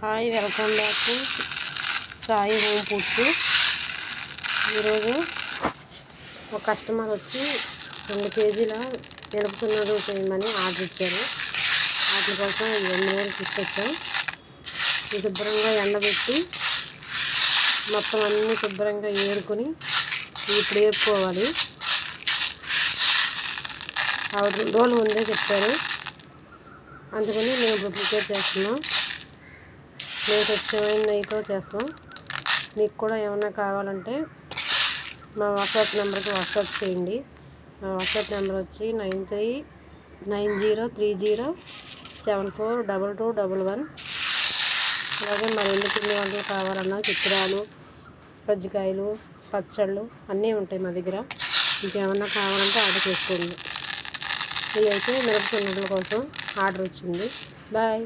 Hi, welcome back to Sai home foods. ఈరోజు ఒక customer వచ్చి 2 కేజీల మినపసున్నలు చేయమని ఆర్డర్ ఇచ్చారు. వాటి కోసం ఇవన్నీ తీసుకొచ్చాం. ఇది శుభ్రంగా ఎండబెట్టి మొత్తం అన్నీ శుభ్రంగా ఏరుకొని ఇప్పుడు ఏరుకోవాలి. ఆవిడ 2 రోజులు ముందే చెప్పారు, అందుకని మేము ఇప్పుడు ప్రిపేర్ చేస్తున్నాం. మేము స్వచ్ఛమైన నెయ్యితో చేస్తాం. మీకు కూడా ఏమన్నా కావాలంటే మా వాట్సాప్ నెంబర్కి వాట్సాప్ చేయండి. మా వాట్సాప్ నెంబర్ వచ్చి 939030742211. అలాగే మరిన్ని పిండి వంటలు కావాలన్నా చిత్రాలు, కజ్జికాయలు, పచ్చళ్ళు అన్నీ ఉంటాయి మా దగ్గర. ఇంకేమన్నా కావాలంటే ఆర్డర్ చేసుకోండి. ఇదైతే మిరపసున్నల కోసం ఆర్డర్ వచ్చింది. బాయ్.